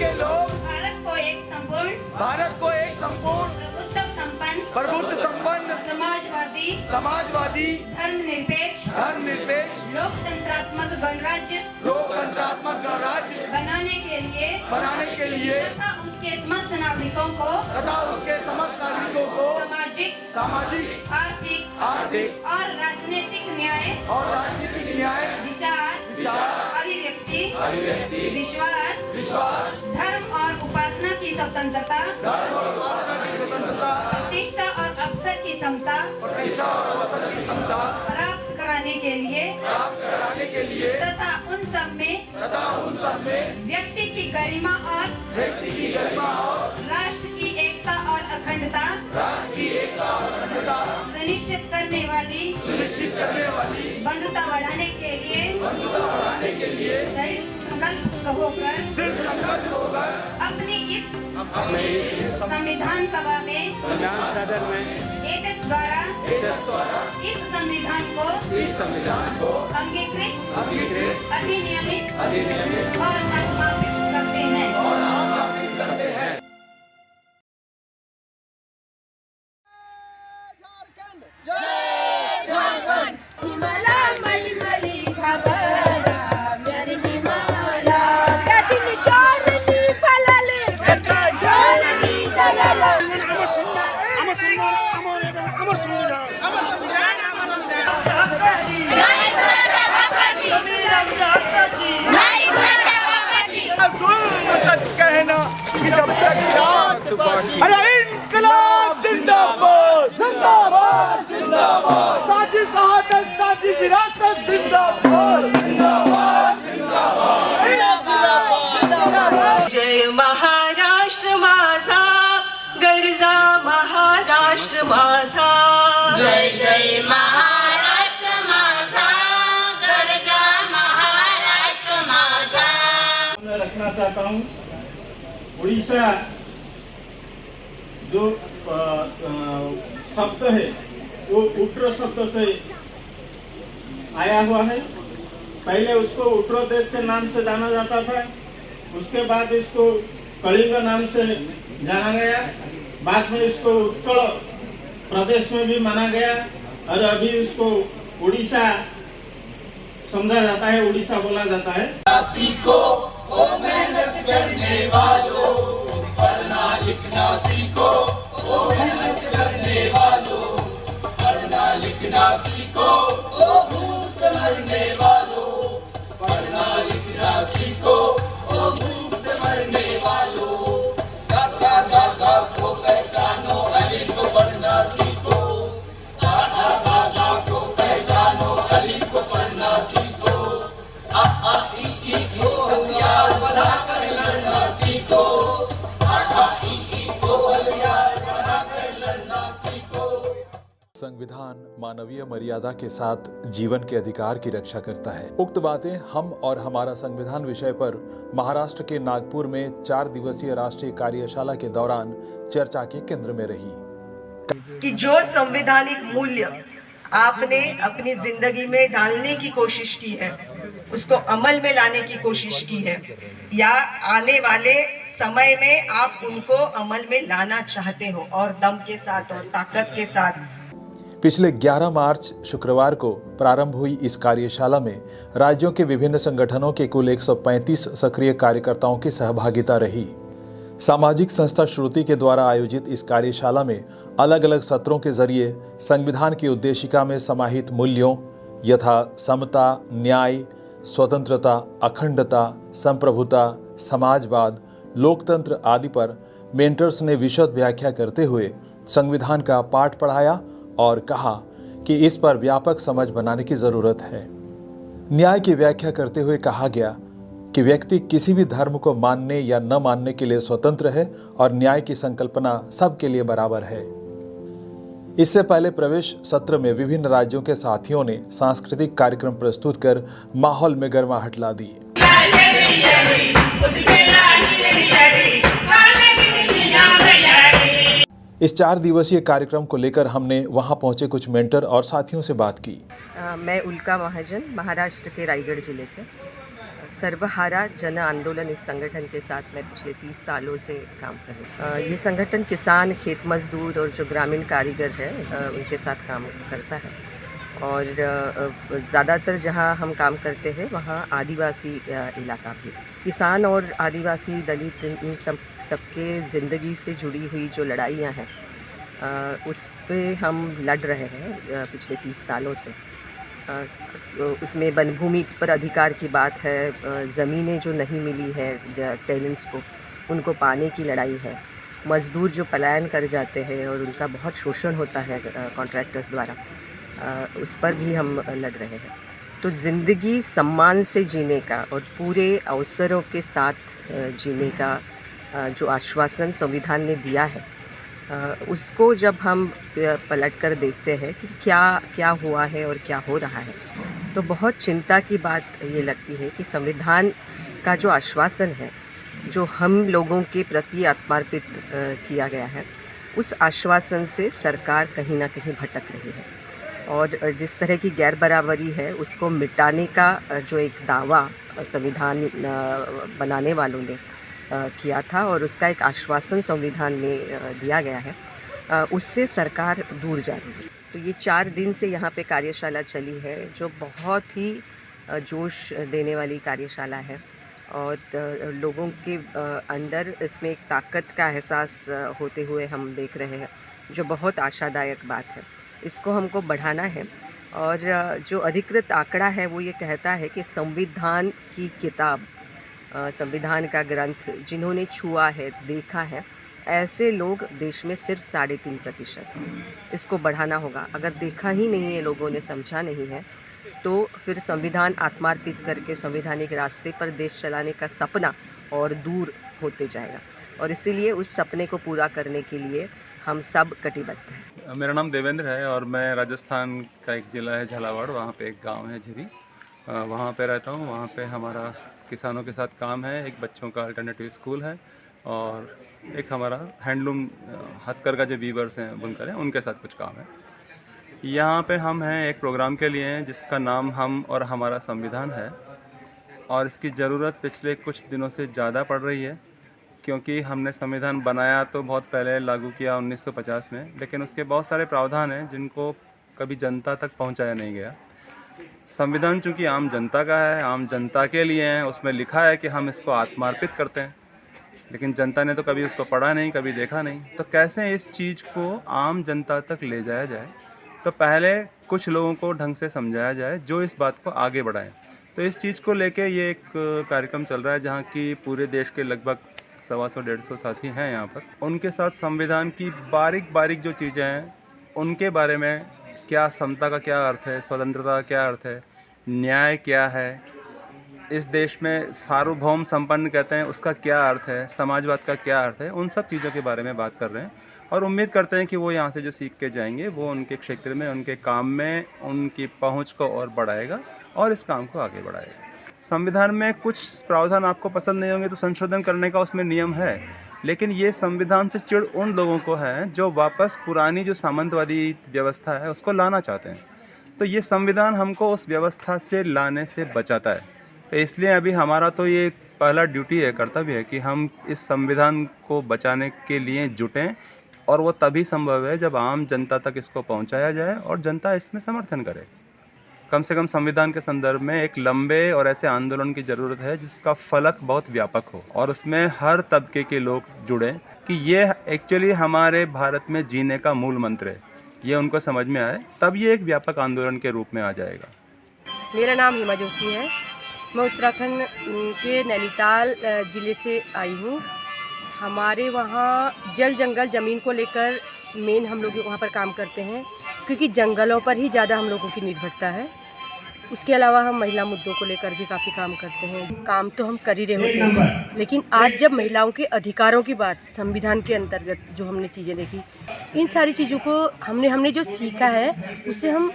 के लोग भारत को एक संपूर्ण प्रबुद्ध संपन्न समाजवादी धर्मनिरपेक्ष लोकतंत्रात्मक गणराज्य बनाने के लिए तथा उसके समस्त नागरिकों को सामाजिक आर्थिक और राजनीतिक न्याय विचार अभिव्यक्ति विश्वास धर्म और उपासना की स्वतंत्रता प्रतिष्ठा और अवसर की समता प्राप्त कराने के लिए तथा उन सब में व्यक्ति की गरिमा और राष्ट्र की एकता और अखंडता सुनिश्चित करने वाली बंधुता बढ़ाने के लिए दृढ़ संकल्प होकर अपनी इस संविधान सभा में एकता द्वारा इस संविधान को अंगीकृत अधिनियमित और अनुपालित करते हैं। सच कहना कि जब तक अरे इनकलाब जिंदाबाद जिंदाबाद जिंदाबाद साजी शहादत साजी विरासत जिंदाबाद जिंदाबाद जिंदाबाद जय महाराष्ट्र माझा गरजा महाराष्ट्र माझा जय जय महाराष्ट्र माझा गरजा महाराष्ट्र माझा। मैं रखना चाहता हूँ उड़ीसा जो शब्द है वो उट्र शब्द से आया हुआ है। पहले उसको उट्र देश के नाम से जाना जाता था, उसके बाद इसको कलिंग नाम से जाना गया, बाद में इसको उत्कल प्रदेश में भी माना गया और अभी इसको उड़ीसा समझा जाता है, उड़ीसा बोला जाता है। सीखो ओ मेहनत करने वालों, पढ़ना लिखना सीखो ओ मेहनत करने वालों, पढ़ना लिखना सीखो ओ भूख से मरने वालों, पढ़ना लिखना सीखो ओ भूख से मरने वालों। दादा दादा को पहचानो, अलिफ को पढ़ना सीखो, दादा दादा को पहचानो, अलिफ को पढ़ना सीखो, आ आ ई को हथियार बनाकर लड़ना सीखो, आ आ ई को हथियार बनाकर लड़ना सीखो। संविधान मानवीय मर्यादा के साथ जीवन के अधिकार की रक्षा करता है। उक्त बातें हम और हमारा संविधान विषय पर महाराष्ट्र के नागपुर में 4 दिवसीय राष्ट्रीय कार्यशाला के दौरान चर्चा के केंद्र में रही। कि जो संवैधानिक मूल्य आपने अपनी जिंदगी में डालने की कोशिश की है, उसको अमल में लाने की कोशिश की है, या आने वाले समय में आप उनको अमल में लाना चाहते हो और दम के साथ और ताकत के साथ। पिछले 11 मार्च शुक्रवार को प्रारंभ हुई इस कार्यशाला में राज्यों के विभिन्न संगठनों के कुल 135 सक्रिय कार्यकर्ताओं की सहभागिता रही। सामाजिक संस्था श्रुति के द्वारा आयोजित इस कार्यशाला में अलग अलग सत्रों के जरिए संविधान की उद्देशिका में समाहित मूल्यों यथा समता, न्याय, स्वतंत्रता, अखंडता, संप्रभुता, समाजवाद, लोकतंत्र आदि पर मेंटर्स ने विशद व्याख्या करते हुए संविधान का पाठ पढ़ाया और कहा कि इस पर व्यापक समझ बनाने की जरूरत है। न्याय की व्याख्या करते हुए कहा गया कि व्यक्ति किसी भी धर्म को मानने या न मानने के लिए स्वतंत्र है और न्याय की संकल्पना सबके लिए बराबर है। इससे पहले प्रवेश सत्र में विभिन्न राज्यों के साथियों ने सांस्कृतिक कार्यक्रम प्रस्तुत कर माहौल में गर्माहट ला दी। इस 4 दिवसीय कार्यक्रम को लेकर हमने वहां पहुंचे कुछ मेंटर और साथियों से बात की। मैं उल्का महाजन, महाराष्ट्र के रायगढ़ जिले से। सर्वहारा जन आंदोलन इस संगठन के साथ मैं पिछले 30 सालों से काम कर रही हूँ। ये संगठन किसान, खेत मजदूर और जो ग्रामीण कारीगर है उनके साथ काम करता है और ज़्यादातर जहाँ हम काम करते हैं वहाँ आदिवासी इलाका भी। किसान और आदिवासी दलित इन सबके ज़िंदगी से जुड़ी हुई जो लड़ाइयाँ हैं उस पे हम लड़ रहे हैं पिछले 30 सालों से। उसमें वन भूमि पर अधिकार की बात है, ज़मीनें जो नहीं मिली है टेनेंट्स को उनको पाने की लड़ाई है, मज़दूर जो पलायन कर जाते हैं और उनका बहुत शोषण होता है कॉन्ट्रैक्टर्स द्वारा, उस पर भी हम लड़ रहे हैं। तो ज़िंदगी सम्मान से जीने का और पूरे अवसरों के साथ जीने का जो आश्वासन संविधान ने दिया है उसको जब हम पलट कर देखते हैं कि क्या हुआ है और क्या हो रहा है तो बहुत चिंता की बात ये लगती है कि संविधान का जो आश्वासन है जो हम लोगों के प्रति आत्मार्पित किया गया है उस आश्वासन से सरकार कहीं ना कहीं भटक रही है और जिस तरह की गैर बराबरी है उसको मिटाने का जो एक दावा संविधान बनाने वालों ने किया था और उसका एक आश्वासन संविधान में दिया गया है उससे सरकार दूर जा रही है। तो ये 4 दिन से यहाँ पे कार्यशाला चली है जो बहुत ही जोश देने वाली कार्यशाला है और लोगों के अंदर इसमें एक ताकत का एहसास होते हुए हम देख रहे हैं जो बहुत आशादायक बात है। इसको हमको बढ़ाना है और जो अधिकृत आंकड़ा है वो ये कहता है कि संविधान की किताब, संविधान का ग्रंथ जिन्होंने छुआ है, देखा है, ऐसे लोग देश में सिर्फ 3.5%। इसको बढ़ाना होगा। अगर देखा ही नहीं है लोगों ने, समझा नहीं है तो फिर संविधान आत्मार्पित करके संवैधानिक रास्ते पर देश चलाने का सपना और दूर होते जाएगा और इसीलिए उस सपने को पूरा करने के लिए हम सब कटिबद्ध हैं। मेरा नाम देवेंद्र है और मैं राजस्थान का एक ज़िला है झालावाड़, वहाँ पे एक गांव है झिरी, वहाँ पे रहता हूँ। वहाँ पे हमारा किसानों के साथ काम है, एक बच्चों का अल्टरनेटिव स्कूल है और एक हमारा हैंडलूम हथकरघा जो वीवर्स हैं, बुनकर हैं, उनके साथ कुछ काम है। यहाँ पे हम हैं एक प्रोग्राम के लिए हैं जिसका नाम हम और हमारा संविधान है और इसकी ज़रूरत पिछले कुछ दिनों से ज़्यादा पड़ रही है क्योंकि हमने संविधान बनाया तो बहुत पहले लागू किया 1950 में, लेकिन उसके बहुत सारे प्रावधान हैं जिनको कभी जनता तक पहुंचाया नहीं गया। संविधान चूंकि आम जनता का है, आम जनता के लिए है, उसमें लिखा है कि हम इसको आत्मार्पित करते हैं, लेकिन जनता ने तो कभी उसको पढ़ा नहीं, कभी देखा नहीं। तो कैसे इस चीज़ को आम जनता तक ले जाया जाए, तो पहले कुछ लोगों को ढंग से समझाया जाए जो इस बात को आगे बढ़ाएं। तो इस चीज़ को लेके ये एक कार्यक्रम चल रहा है जहाँ की पूरे देश के लगभग 125-150 साथी हैं यहाँ पर। उनके साथ संविधान की बारीक बारीक जो चीज़ें हैं उनके बारे में, क्या समता का क्या अर्थ है, स्वतंत्रता का क्या अर्थ है, न्याय क्या है, इस देश में सार्वभौम संपन्न कहते हैं उसका क्या अर्थ है, समाजवाद का क्या अर्थ है, उन सब चीज़ों के बारे में बात कर रहे हैं और उम्मीद करते हैं कि वो यहाँ से जो सीख के जाएंगे वो उनके क्षेत्र में, उनके काम में उनकी पहुँच को और बढ़ाएगा और इस काम को आगे बढ़ाएगा। संविधान में कुछ प्रावधान आपको पसंद नहीं होंगे तो संशोधन करने का उसमें नियम है, लेकिन ये संविधान से चिढ़ उन लोगों को है जो वापस पुरानी जो सामंतवादी व्यवस्था है उसको लाना चाहते हैं। तो ये संविधान हमको उस व्यवस्था से लाने से बचाता है। तो इसलिए अभी हमारा तो ये पहला ड्यूटी है, कर्तव्य है कि हम इस संविधान को बचाने के लिए जुटें और वो तभी संभव है जब आम जनता तक इसको पहुँचाया जाए और जनता इसमें समर्थन करे। कम से कम संविधान के संदर्भ में एक लंबे और ऐसे आंदोलन की ज़रूरत है जिसका फलक बहुत व्यापक हो और उसमें हर तबके के लोग जुड़ें कि ये एक्चुअली हमारे भारत में जीने का मूल मंत्र है, ये उनको समझ में आए, तब ये एक व्यापक आंदोलन के रूप में आ जाएगा। मेरा नाम हिमा जोशी है। मैं उत्तराखंड के नैनीताल ज़िले से आई हूँ। हमारे वहाँ जल जंगल ज़मीन को लेकर मेन हम लोग वहाँ पर काम करते हैं क्योंकि जंगलों पर ही ज़्यादा हम लोगों की निर्भरता है। उसके अलावा हम महिला मुद्दों को लेकर भी काफ़ी काम करते हैं। काम तो हम कर ही रहे होते हैं, लेकिन आज जब महिलाओं के अधिकारों की बात, संविधान के अंतर्गत जो हमने चीज़ें देखी, इन सारी चीज़ों को हमने जो सीखा है उससे हम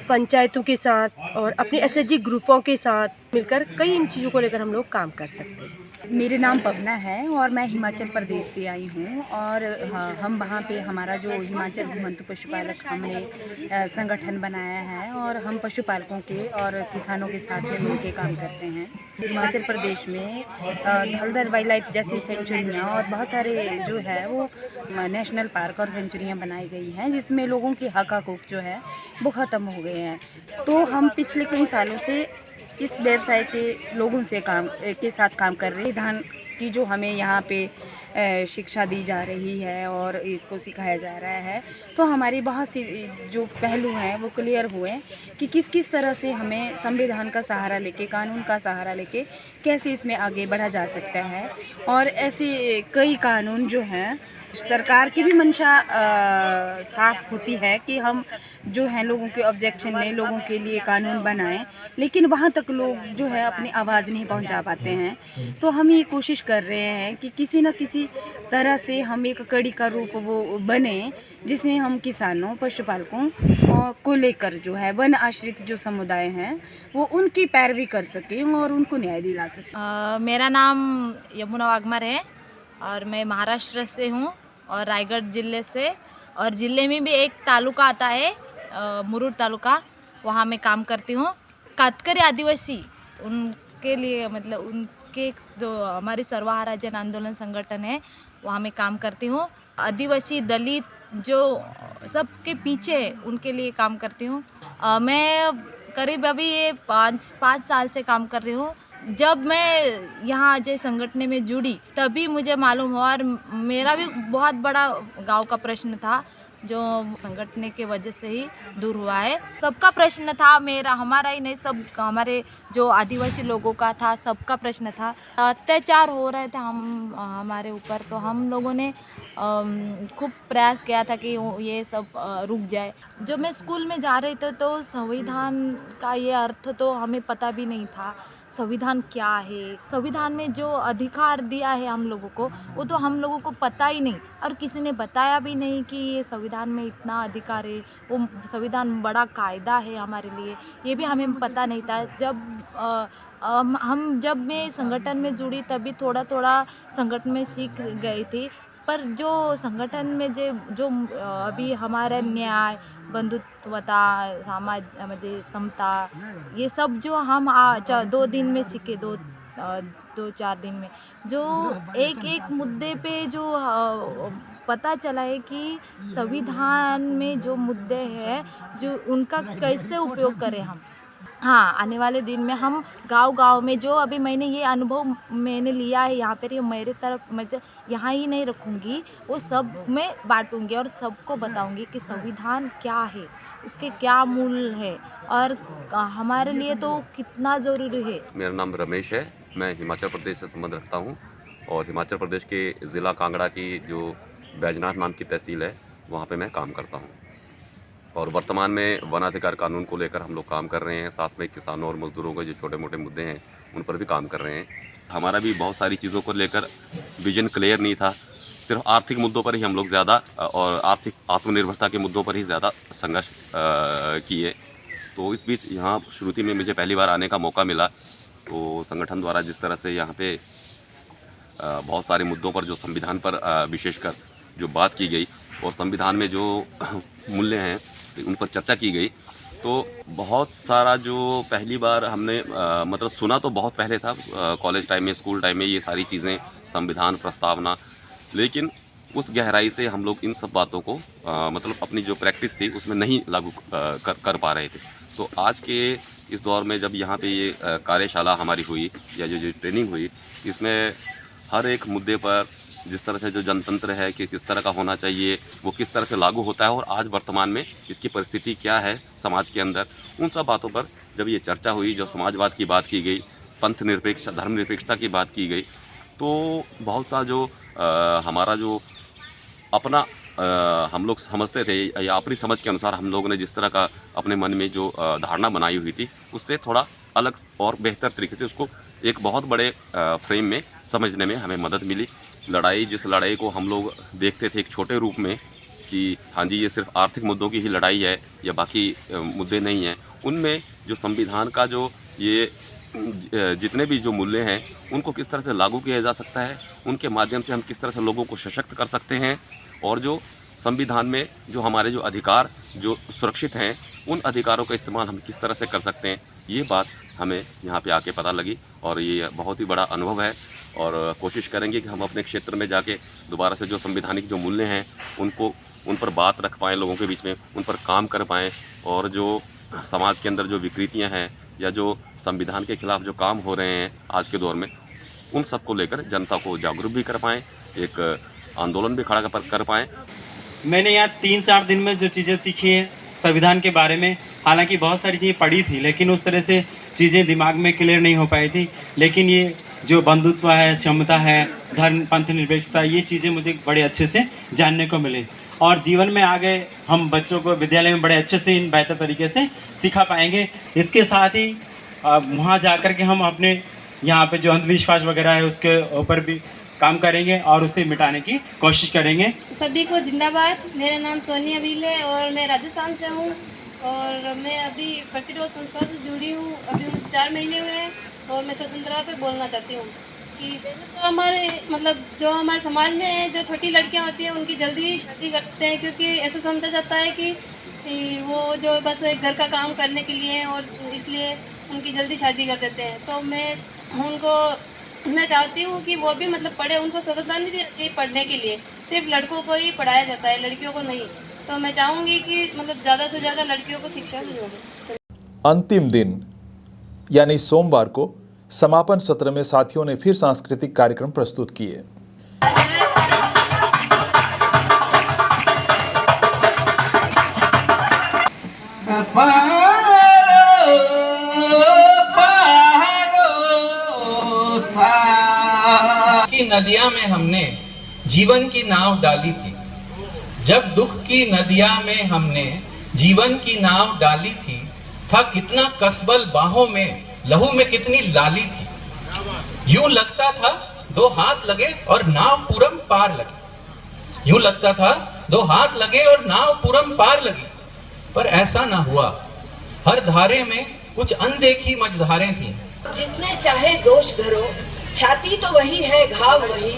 पंचायतों के साथ और अपने SHG ग्रुपों के साथ मिलकर कई इन चीज़ों को लेकर हम लोग काम कर सकते हैं। मेरे नाम पवना है और मैं हिमाचल प्रदेश से आई हूँ। और हम वहाँ पे हमारा जो हिमाचल घुमंतु पशुपालक हमने संगठन बनाया है और हम पशुपालकों के और किसानों के साथ में मिलकर काम करते हैं। हिमाचल प्रदेश में धौलधर वाइल्ड लाइफ जैसी सेंचुरियाँ और बहुत सारे जो है वो नेशनल पार्क और सेंचुरियाँ बनाई गई हैं, जिसमें लोगों के हक हकूक़ जो है वो ख़त्म हो गए हैं। तो हम पिछले कई सालों से इस व्यवसाय के लोगों से के साथ काम कर रहे हैं। धान की जो हमें यहाँ पे शिक्षा दी जा रही है और इसको सिखाया जा रहा है, तो हमारी बहुत सी जो पहलू हैं वो क्लियर हुए कि किस किस तरह से हमें संविधान का सहारा लेके, कानून का सहारा लेके कैसे इसमें आगे बढ़ा जा सकता है। और ऐसे कई कानून जो हैं, सरकार की भी मंशा साफ होती है कि हम जो है लोगों के ऑब्जेक्शन लें, लोगों के लिए कानून बनाएं, लेकिन वहाँ तक लोग जो है अपनी आवाज़ नहीं पहुँचा पाते हैं। तो हम ये कोशिश कर रहे हैं कि किसी न किसी तरह से हम एक कड़ी का रूप वो बने, जिसमें हम किसानों, पशुपालकों को लेकर जो है वन आश्रित जो समुदाय हैं वो उनकी पैरवी कर सकें और उनको न्याय दिला सकें। मेरा नाम यमुना वाघमार है और मैं महाराष्ट्र से हूँ और रायगढ़ ज़िले से, और ज़िले में भी एक तालुका आता है मुरुड तालुका, वहाँ मैं काम करती हूँ। कातकरी आदिवासी उनके लिए, मतलब उनके जो हमारी सर्वहारा जन आंदोलन संगठन है वहाँ मैं काम करती हूँ। आदिवासी दलित जो सबके पीछे है उनके लिए काम करती हूँ। मैं करीब अभी ये पाँच साल से काम कर रही हूँ। जब मैं यहाँ अजय संगठन में जुड़ी तभी मुझे मालूम हुआ, और मेरा भी बहुत बड़ा गांव का प्रश्न था जो संगठन के वजह से ही दूर हुआ है। सबका प्रश्न था, मेरा हमारा ही नहीं, सब हमारे जो आदिवासी लोगों का था, सबका प्रश्न था। अत्याचार हो रहे थे हमारे ऊपर, तो हम लोगों ने खूब प्रयास किया था कि ये सब रुक जाए। जब मैं स्कूल में जा रही थी तो संविधान का ये अर्थ तो हमें पता भी नहीं था। संविधान क्या है, संविधान में जो अधिकार दिया है हम लोगों को, वो तो हम लोगों को पता ही नहीं, और किसी ने बताया भी नहीं कि ये संविधान में इतना अधिकार है। वो संविधान बड़ा कायदा है हमारे लिए, ये भी हमें पता नहीं था। जब मैं संगठन में जुड़ी तभी थोड़ा थोड़ा संगठन में सीख गई थी, पर जो संगठन में जो अभी हमारा न्याय, बंधुत्वता, समाज म्हणजे समता, ये सब जो हम 2 दिन में सीखे, 2-4 दिन में जो एक मुद्दे पे जो पता चला है कि संविधान में जो मुद्दे हैं जो उनका कैसे उपयोग करें हम। हाँ, आने वाले दिन में हम गांव-गांव में जो अभी मैंने ये अनुभव मैंने लिया है यहाँ पर, ये मेरे तरफ मतलब यहाँ ही नहीं रखूँगी, वो सब में बांटूँगी और सबको बताऊँगी कि संविधान क्या है, उसके क्या मूल है और हमारे लिए तो कितना ज़रूरी है। मेरा नाम रमेश है, मैं हिमाचल प्रदेश से संबंध रखता हूँ और हिमाचल प्रदेश के ज़िला कांगड़ा की जो बैजनाथ नाम की तहसील है वहाँ पे मैं काम करता हूँ। और वर्तमान में वन अधिकार कानून को लेकर हम लोग काम कर रहे हैं, साथ में किसानों और मजदूरों के जो छोटे मोटे मुद्दे हैं उन पर भी काम कर रहे हैं। हमारा भी बहुत सारी चीज़ों को लेकर विजन क्लियर नहीं था, सिर्फ आर्थिक मुद्दों पर ही हम लोग ज़्यादा और आर्थिक आत्मनिर्भरता के मुद्दों पर ही ज़्यादा संघर्ष किए। तो इस बीच यहाँ श्रुति में मुझे पहली बार आने का मौका मिला, तो संगठन द्वारा जिस तरह से यहाँ पे बहुत सारे मुद्दों पर जो संविधान पर विशेषकर जो बात की गई और संविधान में जो मूल्य हैं उन पर चर्चा की गई, तो बहुत सारा जो पहली बार हमने मतलब सुना तो बहुत पहले था, कॉलेज टाइम में, स्कूल टाइम में ये सारी चीज़ें, संविधान प्रस्तावना, लेकिन उस गहराई से हम लोग इन सब बातों को मतलब अपनी जो प्रैक्टिस थी उसमें नहीं लागू कर पा रहे थे। तो आज के इस दौर में जब यहाँ पे ये कार्यशाला हमारी हुई या जो ट्रेनिंग हुई, इसमें हर एक मुद्दे पर जिस तरह से जो जनतंत्र है कि किस तरह का होना चाहिए, वो किस तरह से लागू होता है और आज वर्तमान में इसकी परिस्थिति क्या है समाज के अंदर, उन सब बातों पर जब ये चर्चा हुई, जो समाजवाद की बात की गई, पंथ निरपेक्ष, धर्मनिरपेक्षता की बात की गई, तो बहुत सा जो हमारा जो अपना हम लोग समझते थे या अपनी समझ के अनुसार हम लोगों ने जिस तरह का अपने मन में जो धारणा बनाई हुई थी, उससे थोड़ा अलग और बेहतर तरीके से उसको एक बहुत बड़े फ्रेम में समझने में हमें मदद मिली। जिस लड़ाई को हम लोग देखते थे एक छोटे रूप में कि हाँ जी ये सिर्फ आर्थिक मुद्दों की ही लड़ाई है या बाकी मुद्दे नहीं हैं, उनमें जो संविधान का जो ये जितने भी जो मूल्य हैं उनको किस तरह से लागू किया जा सकता है, उनके माध्यम से हम किस तरह से लोगों को सशक्त कर सकते हैं, और जो संविधान में जो हमारे जो अधिकार जो सुरक्षित हैं उन अधिकारों का इस्तेमाल हम किस तरह से कर सकते हैं, ये बात हमें यहाँ पे आके पता लगी। और ये बहुत ही बड़ा अनुभव है, और कोशिश करेंगे कि हम अपने क्षेत्र में जाके दोबारा से जो संवैधानिक जो मूल्य हैं उन पर बात रख पाएँ, लोगों के बीच में उन पर काम कर पाएँ, और जो समाज के अंदर जो विकृतियाँ हैं या जो संविधान के खिलाफ जो काम हो रहे हैं आज के दौर में, उन सब को लेकर जनता को जागरूक भी कर पाएँ, एक आंदोलन भी खड़ा कर पाएँ। मैंने यहाँ 3-4 दिन में जो चीज़ें सीखी हैं संविधान के बारे में, हालांकि बहुत सारी चीज़ें पढ़ी थी लेकिन उस तरह से चीज़ें दिमाग में क्लियर नहीं हो पाई थी, लेकिन ये जो बंधुत्व है, क्षमता है, धर्म पंथ निरपेक्षता, ये चीज़ें मुझे बड़े अच्छे से जानने को मिले, और जीवन में आगे हम बच्चों को विद्यालय में बड़े अच्छे से इन बेहतर तरीके से सिखा पाएंगे। इसके साथ ही वहाँ जाकर के हम अपने यहाँ पे जो अंधविश्वास वगैरह है उसके ऊपर भी काम करेंगे और उसे मिटाने की कोशिश करेंगे। सभी को जिंदाबाद। मेरा नाम सोनिया अबील है और मैं राजस्थान से हूँ, और मैं अभी प्रतिरोध संस्था से जुड़ी हूँ। अभी मुझे 4 महीने हुए हैं, और मैं स्वतंत्रता पे बोलना चाहती हूँ कि तो हमारे जो हमारे समाज में जो छोटी लड़कियाँ होती हैं उनकी जल्दी शादी करते हैं, क्योंकि ऐसा समझा जाता है कि वो जो बस घर का काम करने के लिए, और इसलिए उनकी जल्दी शादी कर देते हैं। तो मैं चाहती हूँ कि वो भी पढ़े, उनको स्वतंत्रता नहीं दी पढ़ने के लिए, सिर्फ लड़कों को ही पढ़ाया जाता है, लड़कियों को नहीं। तो मैं चाहूँगी कि ज़्यादा से ज़्यादा लड़कियों को शिक्षा से जोड़ें। अंतिम दिन यानी सोमवार को समापन सत्र में साथियों ने फिर सांस्कृतिक कार्यक्रम प्रस्तुत किए। की नदिया में हमने जीवन की नाव डाली थी, जब दुख की नदिया में हमने जीवन की नाव डाली थी, था कितना कसबल बाहों में, लहू में कितनी लाली थी। यूं लगता था 2 हाथ लगे और नाव पूरम पार लगी, यूं लगता था 2 हाथ लगे और नाव पूरम पार लगी, पर ऐसा ना हुआ। हर धारे में कुछ अनदेखी मझधारें थीं। जितने चाहे दोष धरो, छाती तो वही है, घाव वही।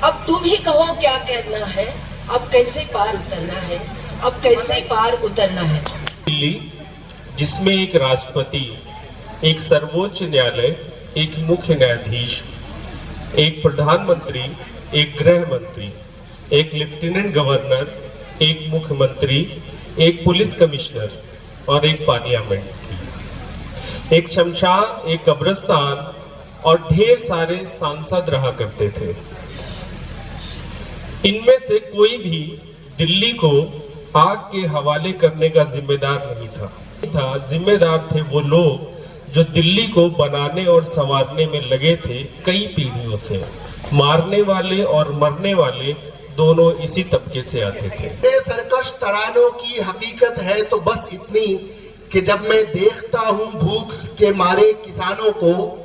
अब तुम ही कहो क्या कहना है, अब कैसे पार उतरना है, अब कैसे पार उतरना है। दिल्ली, जिसमें एक राष्ट्रपति, एक सर्वोच्च न्यायालय, एक मुख्य न्यायाधीश, एक प्रधानमंत्री, एक गृह मंत्री, एक लेफ्टिनेंट गवर्नर, एक मुख्यमंत्री, एक पुलिस कमिश्नर और एक पार्लियामेंट थी। एक शमशान, एक कब्रिस्तान और ढेर सारे सांसद रहा करते थे। इनमें से कोई भी दिल्ली को आग के हवाले करने का जिम्मेदार नहीं था। जिम्मेदार थे वो लोग जो दिल्ली को बनाने और संवारने में लगे थे कई पीढ़ियों से। मारने वाले और मरने वाले दोनों इसी तबके से आते थे। सरकश तरानों की हकीकत है तो बस इतनी कि जब मैं देखता हूँ भूख के मारे किसानों को,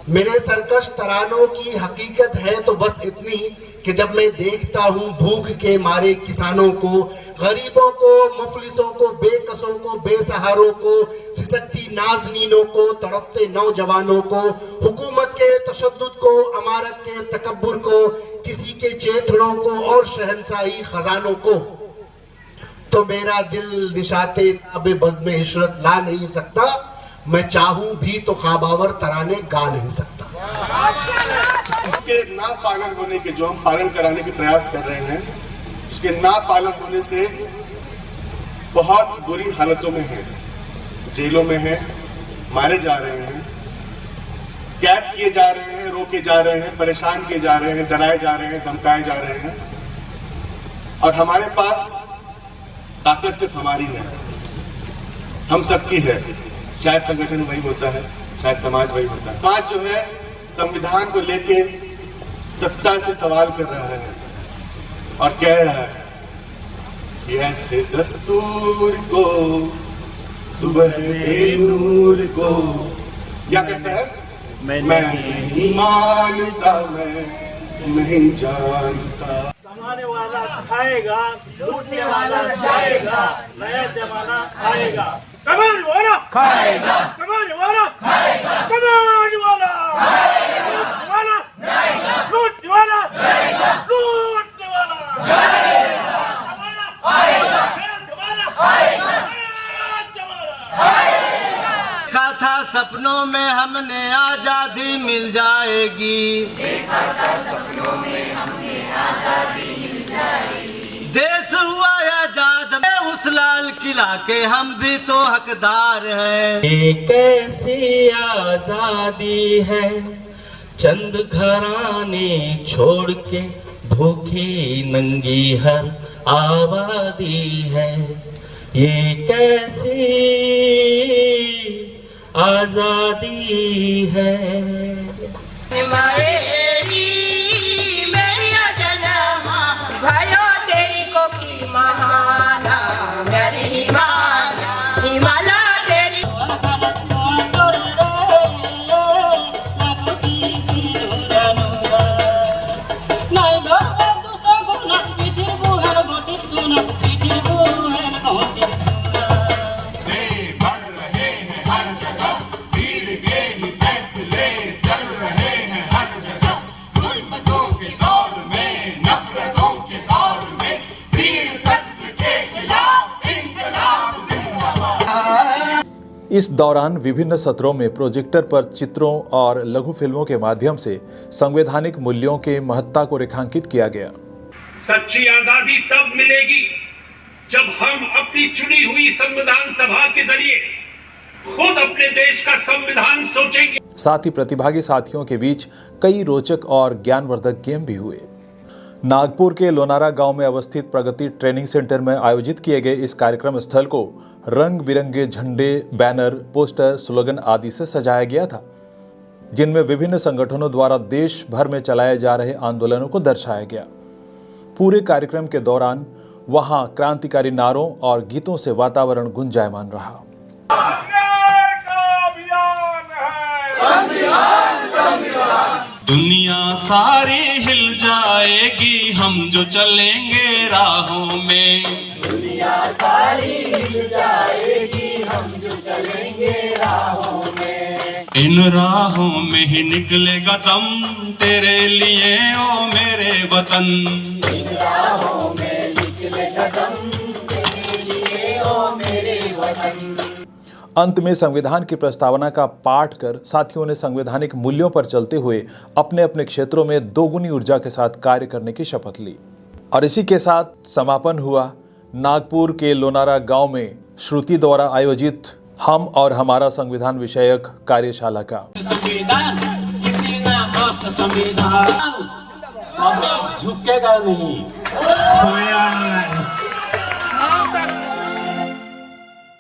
मेरे सरकश तरानों की हकीकत है तो बस इतनी कि जब मैं देखता हूँ भूख के मारे किसानों को, गरीबों को, मुफलिसों को, बेकसों को, बेसहारों को, सिसकती नाज़नीनों को, तड़पते नौजवानों को, हुकूमत के तशद्दुद को, अमारत के तकब्बुर को, किसी के चेथड़ों को और शहंशाही खजानों को, तो मेरा दिल निशाते अबे बज़्म इशरत ला नहीं सकता। मैं चाहूं भी तो ख्वाबावर तराने गा नहीं सकता। उसके ना पालन होने के, जो हम पालन कराने के प्रयास कर रहे हैं, उसके ना पालन होने से बहुत बुरी हालतों में हैं, जेलों में हैं, मारे जा रहे हैं, कैद किए जा रहे हैं, रोके जा रहे हैं, परेशान किए जा रहे हैं, डराए जा रहे हैं, धमकाए जा रहे हैं। और हमारे पास ताकत सिर्फ हमारी है, हम सबकी है। शायद संगठन वही होता है, शायद समाज वही होता है। आज जो है संविधान को लेके सत्ता से सवाल कर रहा है और कह रहा है कि ऐसे दस्तूर को, सुबह बेनूर को, क्या कहता है? मैं नहीं मानता, मैं नहीं जानता। कमाने वाला खाएगा, लूटने वाला जाएगा, नया जमाना आएगा। कमाने वाला खाएगा, कमाने वाला खाएगा, कमाने वाला, लूटने वाला, लूटने वाला, देखा था सपनों में हमने आजादी मिल जाएगी, देखा था सपनों में हमने आजादी मिल जाएगी। देश हुआ आजाद में उस लाल किला के हम भी तो हकदार हैं। ये कैसी आजादी है, चंद घराने छोड़ के भूखी नंगी हर आबादी है। ये कैसी आजादी है। भयो तेरी को की महाना मेरी हिमालय तेरी इस दौरान विभिन्न सत्रों में प्रोजेक्टर पर चित्रों और लघु फिल्मों के माध्यम से संवैधानिक मूल्यों के महत्ता को रेखांकित किया गया। सच्ची आजादी तब मिलेगी जब हम अपनी चुनी हुई संविधान सभा के जरिए खुद अपने देश का संविधान सोचेंगे। साथ ही प्रतिभागी साथियों के बीच कई रोचक और ज्ञानवर्धक गेम भी हुए। नागपुर के लोनारा गांव में अवस्थित प्रगति ट्रेनिंग सेंटर में आयोजित किए गए इस कार्यक्रम स्थल को रंग बिरंगे झंडे, बैनर, पोस्टर, स्लोगन आदि से सजाया गया था, जिनमें विभिन्न संगठनों द्वारा देश भर में चलाए जा रहे आंदोलनों को दर्शाया गया। पूरे कार्यक्रम के दौरान वहां क्रांतिकारी नारों और गीतों से वातावरण गुंजायमान रहा। दुनिया सारी हिल जाएगी हम जो चलेंगे राहों में, दुनिया सारी हिल जाएगी हम जो चलेंगे राहों में। इन राहों में ही निकलेगा दम तेरे लिए ओ मेरे वतन, इन राहों में निकलेगा दम तेरे लिए ओ मेरे वतन। अंत में संविधान की प्रस्तावना का पाठ कर साथियों ने संवैधानिक मूल्यों पर चलते हुए अपने अपने क्षेत्रों में दोगुनी ऊर्जा के साथ कार्य करने की शपथ ली। और इसी के साथ समापन हुआ नागपुर के लोनारा गांव में श्रुति द्वारा आयोजित हम और हमारा संविधान विषयक कार्यशाला का। झुकेगा नहीं।